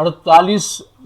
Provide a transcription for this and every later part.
48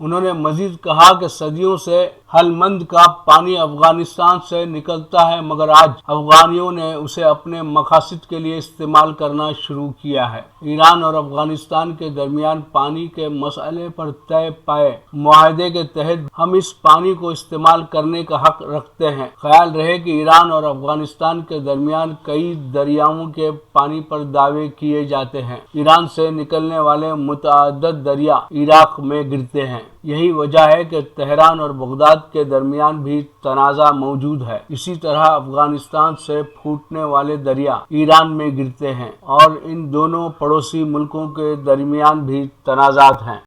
انہوں نے مزید کہا کہ صدیوں سے ہلمند کا پانی افغانستان سے نکلتا ہے، مگر آج افغانیوں نے اسے اپنے مقاصد کے لیے استعمال کرنا شروع کیا ہے۔ ایران اور افغانستان کے درمیان پانی کے مسئلے پر طے پائے معاہدے کے تحت ہم اس پانی کو استعمال کرنے کا حق رکھتے ہیں۔ خیال رہے کہ ایران اور افغانستان کے درمیان کئی دریاؤں کے پانی پر دعوے کیے جاتے ہیں۔ ایران سے نکلنے والے متعدد دریا عراق میں گرتے ہیں۔ یہی وجہ ہے کہ تہران اور بغداد کے درمیان بھی تنازع موجود ہے۔ اسی طرح افغانستان سے پھوٹنے والے دریا ایران میں گرتے ہیں اور ان دونوں پڑوسی ملکوں کے درمیان بھی تنازعات ہیں۔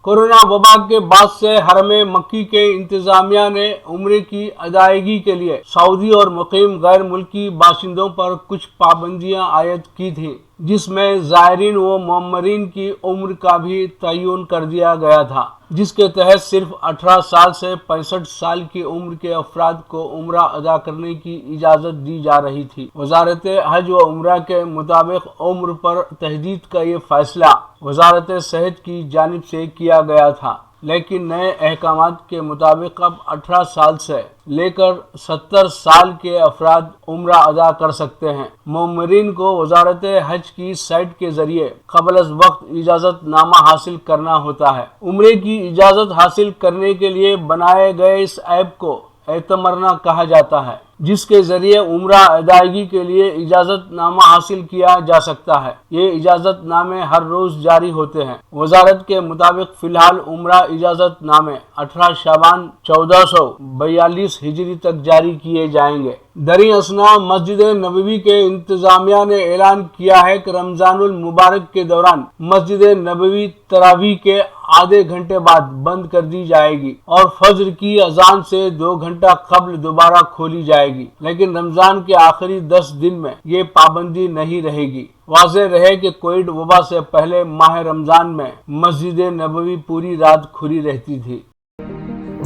کورونا وبا کے بعد سے حرم مکی کے انتظامیہ نے عمرے کی ادائیگی کے لیے سعودی اور مقیم غیر ملکی باشندوں پر کچھ پابندیاں عائد کی تھیں، جس میں زائرین و معمرین کی عمر کا بھی تعین کر دیا گیا تھا، جس کے تحت صرف 18 سال سے 65 سال کی عمر کے افراد کو عمرہ ادا کرنے کی اجازت دی جا رہی تھی۔ وزارت حج و عمرہ کے مطابق عمر پر تحدید کا یہ فیصلہ وزارت صحت کی جانب سے کیا گیا تھا، لیکن نئے احکامات کے مطابق اب 18 سال سے لے کر 70 سال کے افراد عمرہ ادا کر سکتے ہیں۔ معمرین کو وزارت حج کی سائٹ کے ذریعے قبل از وقت اجازت نامہ حاصل کرنا ہوتا ہے۔ عمرے کی اجازت حاصل کرنے کے لیے بنائے گئے اس ایپ کو اعتمرنا کہا جاتا ہے، جس کے ذریعے عمرہ ادائیگی کے لیے اجازت نامہ حاصل کیا جا سکتا ہے۔ یہ اجازت نامے ہر روز جاری ہوتے ہیں۔ وزارت کے مطابق فی الحال عمرہ اجازت نامے 18 شعبان 1442 ہجری تک جاری کیے جائیں گے۔ دریں اثنا مسجد نبوی کے انتظامیہ نے اعلان کیا ہے کہ رمضان المبارک کے دوران مسجد نبوی تراویح کے آدھے گھنٹے بعد بند کر دی جائے گی اور فجر کی اذان سے 2 گھنٹہ قبل دوبارہ کھولی جائے گی، لیکن رمضان کے آخری 10 دن میں یہ پابندی نہیں رہے گی۔ واضح رہے کہ کووڈ وبا سے پہلے ماہ رمضان میں مسجد نبوی پوری رات کھلی رہتی تھی۔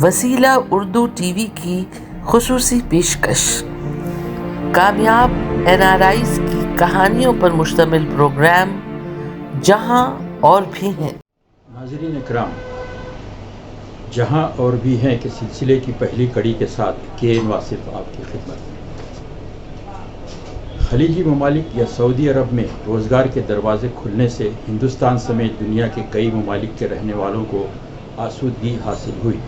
وسیلہ اردو ٹی وی کی خصوصی پیشکش، کامیاب NRIs کی کہانیوں پر مشتمل پروگرام جہاں اور بھی ہیں۔ ناظرین اکرام، جہاں اور بھی ہیں کہ سلسلے کی پہلی کڑی کے ساتھ KN واصف آپ کی خدمت میں۔ خلیجی ممالک یا سعودی عرب میں روزگار کے دروازے کھلنے سے ہندوستان سمیت دنیا کے کئی ممالک کے رہنے والوں کو آسودگی حاصل ہوئی۔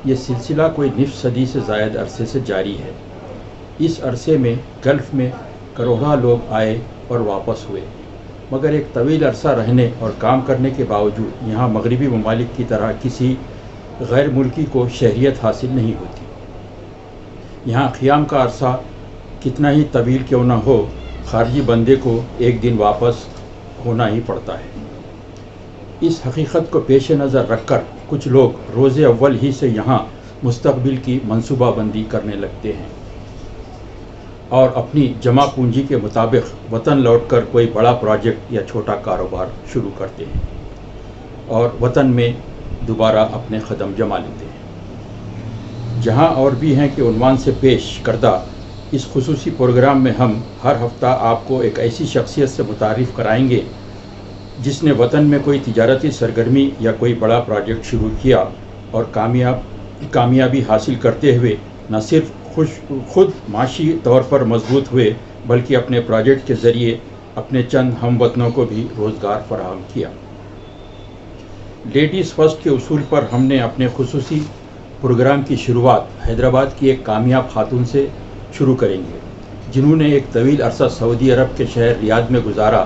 یہ سلسلہ کوئی نصف صدی سے زائد عرصے سے جاری ہے۔ اس عرصے میں گلف میں کروڑا لوگ آئے اور واپس ہوئے، مگر ایک طویل عرصہ رہنے اور کام کرنے کے باوجود یہاں مغربی ممالک کی طرح کسی غیر ملکی کو شہریت حاصل نہیں ہوتی۔ یہاں قیام کا عرصہ کتنا ہی طویل کیوں نہ ہو، خارجی بندے کو ایک دن واپس ہونا ہی پڑتا ہے۔ اس حقیقت کو پیش نظر رکھ کر کچھ لوگ روز اول ہی سے یہاں مستقبل کی منصوبہ بندی کرنے لگتے ہیں اور اپنی جمع پونجی کے مطابق وطن لوٹ کر کوئی بڑا پروجیکٹ یا چھوٹا کاروبار شروع کرتے ہیں اور وطن میں دوبارہ اپنے قدم جما لیتے ہیں۔ جہاں اور بھی ہیں کہ عنوان سے پیش کردہ اس خصوصی پروگرام میں ہم ہر ہفتہ آپ کو ایک ایسی شخصیت سے متعارف کرائیں گے جس نے وطن میں کوئی تجارتی سرگرمی یا کوئی بڑا پروجیکٹ شروع کیا اور کامیابی حاصل کرتے ہوئے نہ صرف خود معاشی طور پر مضبوط ہوئے بلکہ اپنے پروجیکٹ کے ذریعے اپنے چند ہم وطنوں کو بھی روزگار فراہم کیا۔ لیڈیز فرسٹ کے اصول پر ہم نے اپنے خصوصی پروگرام کی شروعات حیدرآباد کی ایک کامیاب خاتون سے شروع کریں گے، جنہوں نے ایک طویل عرصہ سعودی عرب کے شہر ریاض میں گزارا۔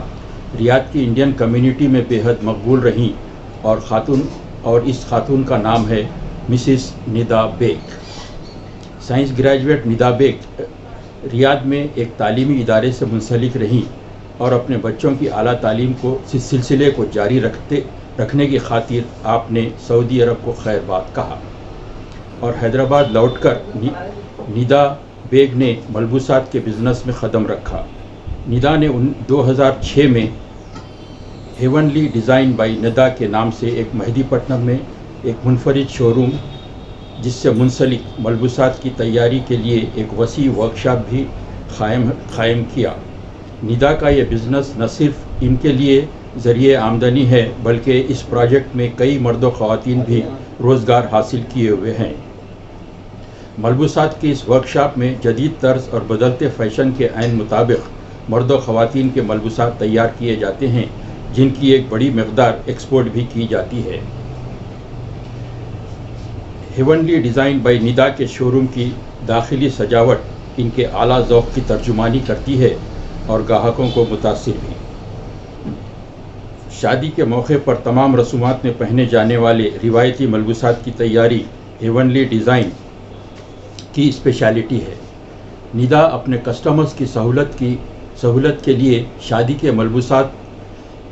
ریاض کی انڈین کمیونٹی میں بے حد مقبول رہیں اور اس خاتون کا نام ہے مسز ندا بیگ۔ سائنس گریجویٹ ندا بیگ ریاض میں ایک تعلیمی ادارے سے منسلک رہیں اور اپنے بچوں کی اعلیٰ تعلیم کو سلسلے کو جاری رکھنے کی خاطر آپ نے سعودی عرب کو خیر بات کہا اور حیدرآباد لوٹ کر ندا بیگ نے ملبوسات کے بزنس میں قدم رکھا۔ ندا نے 2006 میں ہیونلی ڈیزائن بائی ندا کے نام سے ایک مہدی پٹنم میں ایک منفرد شو روم، جس سے منسلک ملبوسات کی تیاری کے لیے ایک وسیع ورکشاپ بھی قائم کیا۔ ندا کا یہ بزنس نہ صرف ان کے لیے ذریعہ آمدنی ہے بلکہ اس پروجیکٹ میں کئی مرد و خواتین بھی روزگار حاصل کیے ہوئے ہیں۔ ملبوسات کی اس ورکشاپ میں جدید طرز اور بدلتے فیشن کے عین مطابق مرد و خواتین کے ملبوسات تیار کیے جاتے ہیں، جن کی ایک بڑی مقدار ایکسپورٹ بھی کی جاتی ہے۔ ہیونلی ڈیزائن بائی ندا کے شو روم کی داخلی سجاوٹ ان کے اعلیٰ ذوق کی ترجمانی کرتی ہے اور گاہکوں کو متاثر بھی۔ شادی کے موقع پر تمام رسومات میں پہنے جانے والے روایتی ملبوسات کی تیاری ہیونلی ڈیزائن کی اسپیشلٹی ہے۔ ندا اپنے کسٹمرز کی سہولت کے لیے شادی کے ملبوسات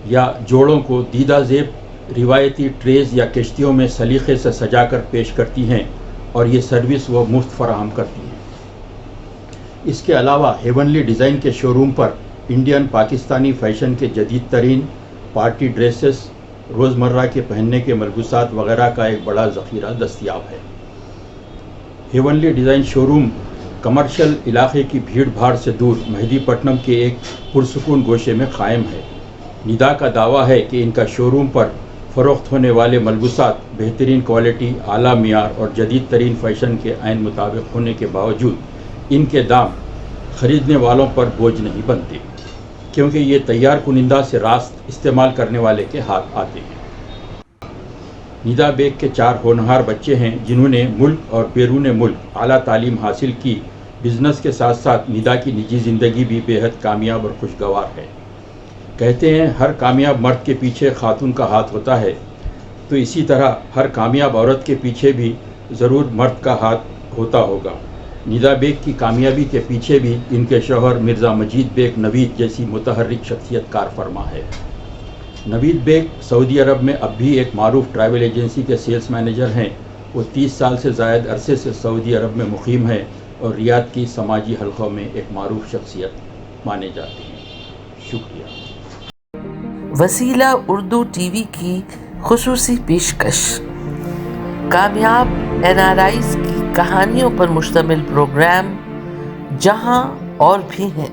یا جوڑوں کو دیدہ زیب روایتی ٹریز یا کشتیوں میں سلیقے سے سجا کر پیش کرتی ہیں اور یہ سروس وہ مفت فراہم کرتی ہیں۔ اس کے علاوہ ہیونلی ڈیزائن کے شو روم پر انڈین پاکستانی فیشن کے جدید ترین پارٹی ڈریسز، روزمرہ کے پہننے کے ملبوسات وغیرہ کا ایک بڑا ذخیرہ دستیاب ہے۔ ہیونلی ڈیزائن شو روم کمرشل علاقے کی بھیڑ بھاڑ سے دور مہدی پٹنم کے ایک پرسکون گوشے میں قائم ہے۔ ندا کا دعویٰ ہے کہ ان کا شو روم پر فروخت ہونے والے ملبوسات بہترین کوالٹی، اعلیٰ معیار اور جدید ترین فیشن کے عین مطابق ہونے کے باوجود ان کے دام خریدنے والوں پر بوجھ نہیں بنتے، کیونکہ یہ تیار کنندہ سے راست استعمال کرنے والے کے ہاتھ آتے ہیں۔ ندا بیگ کے 4 ہونہار بچے ہیں جنہوں نے ملک اور بیرون ملک اعلیٰ تعلیم حاصل کی۔ بزنس کے ساتھ ساتھ ندا کی نجی زندگی بھی بے حد کامیاب اور خوشگوار ہے۔ کہتے ہیں ہر کامیاب مرد کے پیچھے خاتون کا ہاتھ ہوتا ہے، تو اسی طرح ہر کامیاب عورت کے پیچھے بھی ضرور مرد کا ہاتھ ہوتا ہوگا۔ ندا بیگ کی کامیابی کے پیچھے بھی ان کے شوہر مرزا مجید بیگ نوید جیسی متحرک شخصیت کار فرما ہے۔ نوید بیگ سعودی عرب میں اب بھی ایک معروف ٹریول ایجنسی کے سیلز مینیجر ہیں۔ وہ 30 سال سے زائد عرصے سے سعودی عرب میں مقیم ہیں اور ریاض کی سماجی حلقوں میں ایک معروف شخصیت مانے جاتے ہیں۔ شکریہ۔ وسیلہ اردو ٹی وی کی خصوصی پیشکش، کامیاب NRIs کی کہانیوں پر مشتمل پروگرام جہاں اور بھی ہیں۔